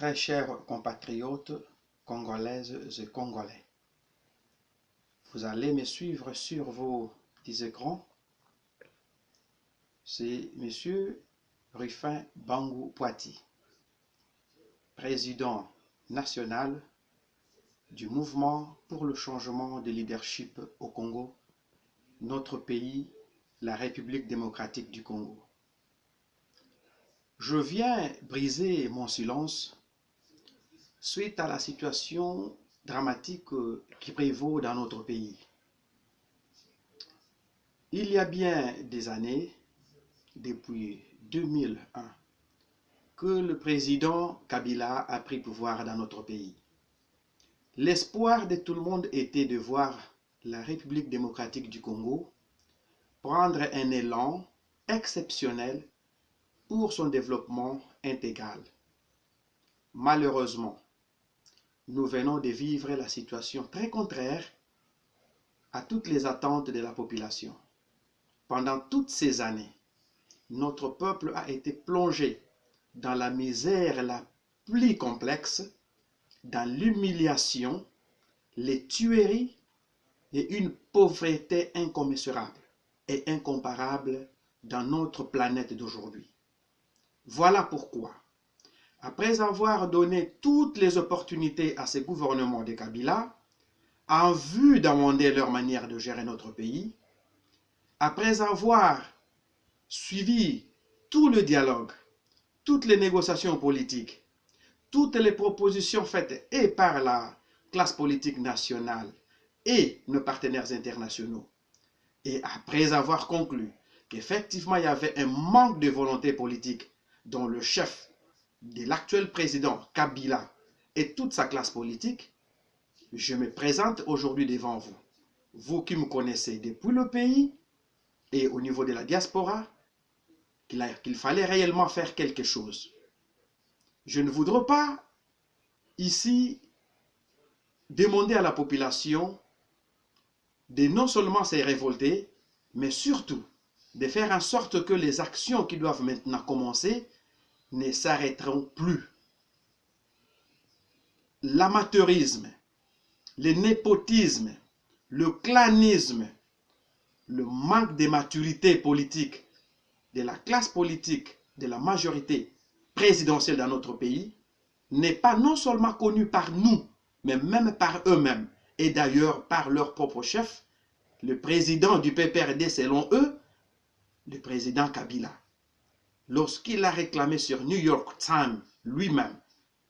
Très chers compatriotes congolaises et congolais, vous allez me suivre sur vos petits écrans. C'est M. Rufin Bangou Poiti, président national du mouvement pour le changement de leadership au Congo, notre pays, la République démocratique du Congo. Je viens briser mon silence suite à la situation dramatique qui prévaut dans notre pays. Il y a bien des années, depuis 2001, que le président Kabila a pris pouvoir dans notre pays. L'espoir de tout le monde était de voir la République démocratique du Congo prendre un élan exceptionnel pour son développement intégral. Malheureusement, nous venons de vivre la situation très contraire à toutes les attentes de la population. Pendant toutes ces années, notre peuple a été plongé dans la misère la plus complexe, dans l'humiliation, les tueries et une pauvreté incommensurable et incomparable dans notre planète d'aujourd'hui. Voilà pourquoi, après avoir donné toutes les opportunités à ces gouvernements de Kabila, en vue d'amender leur manière de gérer notre pays, après avoir suivi tout le dialogue, toutes les négociations politiques, toutes les propositions faites et par la classe politique nationale et nos partenaires internationaux, et après avoir conclu qu'effectivement il y avait un manque de volonté politique dont le chef de l'actuel président Kabila et toute sa classe politique, je me présente aujourd'hui devant vous. Vous qui me connaissez depuis le pays et au niveau de la diaspora, qu'il fallait réellement faire quelque chose. Je ne voudrais pas ici demander à la population de non seulement se révolter, mais surtout de faire en sorte que les actions qui doivent maintenant commencer ne s'arrêteront plus. L'amateurisme, le népotisme, le clanisme, le manque de maturité politique de la classe politique, de la majorité présidentielle dans notre pays, n'est pas non seulement connu par nous, mais même par eux-mêmes, et d'ailleurs par leur propre chef, le président du PPRD selon eux, le président Kabila. Lorsqu'il a réclamé sur New York Times lui-même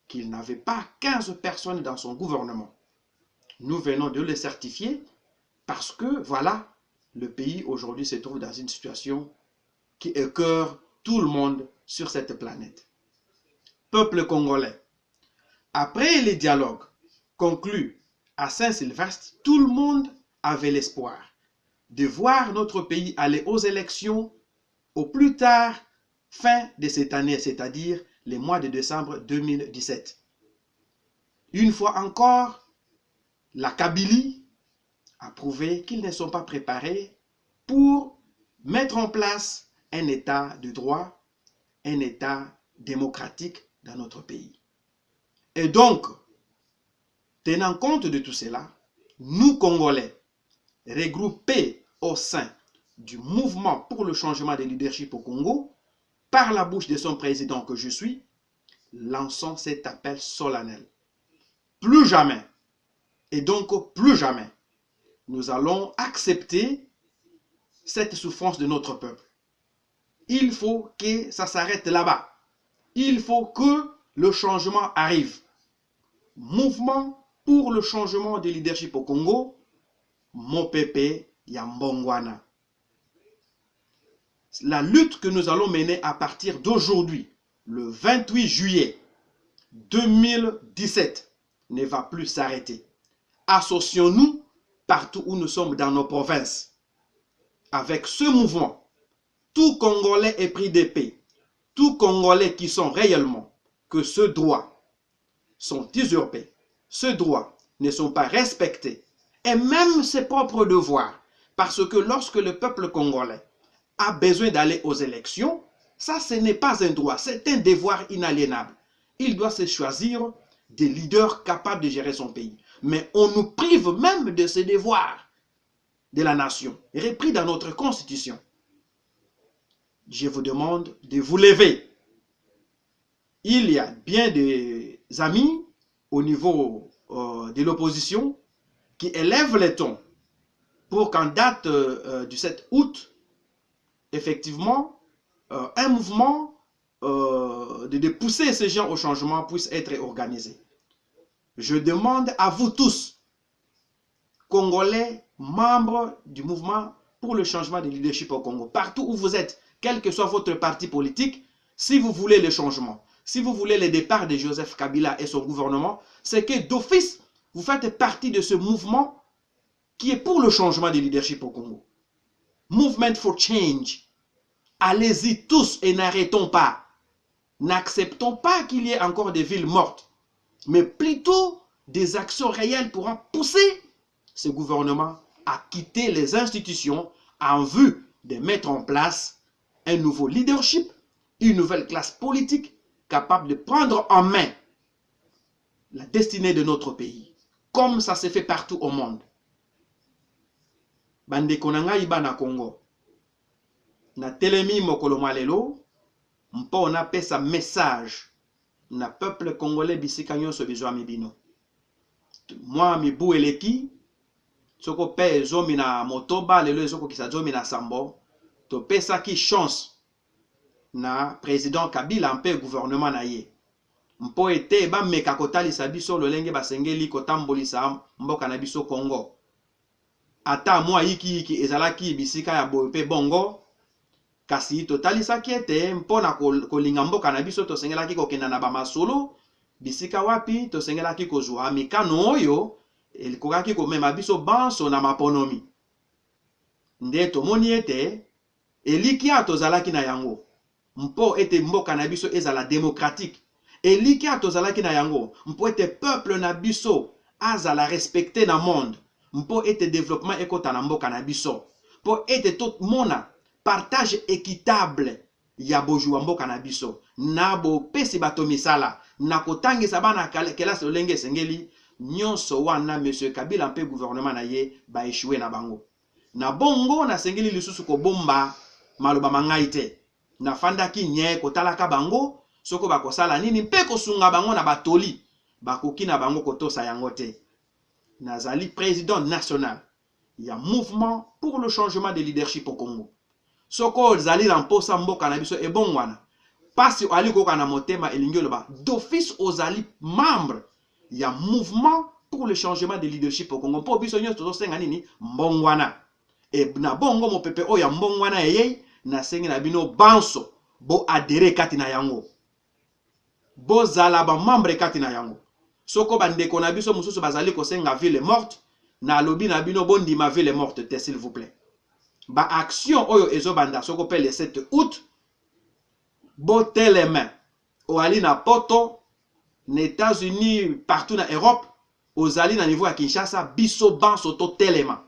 qu'il n'avait pas 15 personnes dans son gouvernement, nous venons de le certifier parce que, voilà, le pays aujourd'hui se trouve dans une situation qui écœure tout le monde sur cette planète. Peuple congolais, après les dialogues conclus à Saint-Sylvestre, tout le monde avait l'espoir de voir notre pays aller aux élections au plus tard fin de cette année, c'est-à-dire les mois de décembre 2017. Une fois encore, la Kabylie a prouvé qu'ils ne sont pas préparés pour mettre en place un état de droit, un état démocratique dans notre pays. Et donc, tenant compte de tout cela, nous Congolais, regroupés au sein du mouvement pour le changement de leadership au Congo, par la bouche de son président que je suis, lançons cet appel solennel. Plus jamais, et donc plus jamais, nous allons accepter cette souffrance de notre peuple. Il faut que ça s'arrête là-bas. Il faut que le changement arrive. Mouvement pour le changement de leadership au Congo, Mopepe Yambongwana. La lutte que nous allons mener à partir d'aujourd'hui, le 28 juillet 2017, ne va plus s'arrêter. Associons-nous partout où nous sommes dans nos provinces. Avec ce mouvement, tout Congolais est pris d'épée. Tout Congolais qui sont réellement que ce droit sont usurpés, ce droit ne sont pas respectés, et même ses propres devoirs, parce que lorsque le peuple congolais a besoin d'aller aux élections, ça ce n'est pas un droit, c'est un devoir inaliénable. il doit se choisir des leaders capables de gérer son pays. Mais on nous prive même de ce devoir de la nation, repris dans notre constitution. Je vous demande de vous lever. Il y a bien des amis au niveau de l'opposition qui élèvent les tons pour qu'en date du 7 août, effectivement, un mouvement de pousser ces gens au changement puisse être organisé. Je demande à vous tous, Congolais, membres du mouvement pour le changement de leadership au Congo, partout où vous êtes, quel que soit votre parti politique, si vous voulez le changement, si vous voulez le départ de Joseph Kabila et son gouvernement, c'est que d'office, vous faites partie de ce mouvement qui est pour le changement de leadership au Congo. Movement for Change. Allez-y tous et n'arrêtons pas. N'acceptons pas qu'il y ait encore des villes mortes, mais plutôt des actions réelles pour pousser ce gouvernement à quitter les institutions en vue de mettre en place un nouveau leadership, une nouvelle classe politique capable de prendre en main la destinée de notre pays, comme ça se fait partout au monde. Bande konanga iba na Congo. Na telemi mokolo malelo, mpo na pesa message na peuple congolais bisika nyonso bizwa mibino. Moi mibu eleki, soko pe zomi na motoba, lelo soko kisa zomi na sambo, to pesa ki chance na président Kabila mpe gouvernement na ye. Mpo ete ba meka kotalisa biso lolenge basengeli kotambolisa mboka na biso Congo. Ata mwa iki ezalaki bisika ya bope bongo, kasi totalisaki ete mpona kolinga mboka na biso tosengelaki kokenda na bamasolo, bisika wapi tosengelaki kozwa mikano oyo elikokaki komema biso banso na maponomi. Nde tomoni ete elikia tozalaki na yango mpo ete mboka na biso ezala démocratique. Elikia tozalaki na yango mpo ete peuple na biso azala respecté na monde, mpo ete développement ekota na mboka na biso, mpo ete tout mona partage équitable ya bojua mboka na biso, na bo pesi bato misala, na kotangisa bana kelasi lolenge sengeli, nyonso wana monsieur Kabila mpe gouvernement na ye ba échoué na bango. Na bongo na sengeli lisusu ko bomba maloba mangai te. Na fandaki nye kotalaka bango, soko bakosala nini mpe kosunga bango na batoli, bakoki na bango kotosa yango te. Nazali président national, il y a mouvement pour le changement de leadership au Congo. Soko zali ramposa mboka na biso ebongwana. Pasi ali koka na motema elingelo ba d'office ozali membre, il y a mouvement pour le changement de leadership au Congo. Po biso nyonso tozosenga nini mbongwana. E na bongo mopepe oya mbongwana eyei na sengi na bino banso bo adere kati na yango. Bo zala ba membre kati na yango. Soko bandeko na biso mususu bazali kosenga ville morte, na lobi na bino bondima ville morte te s'il vous plaît. Ba action oyo ezobanda soko pe le 7 août, bo telema oali na poto, na États-Unis, partout na Europe, ozali na niveau ya Kinshasa, biso banso to telema.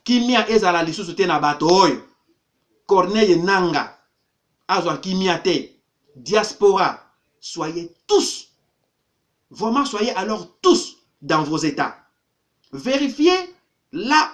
Kimia ezala lisusu te na bato oyo. Corneille Nanga, azwa kimia te. Diaspora, soyez tous, vraiment soyez alors tous dans vos états. Vérifiez là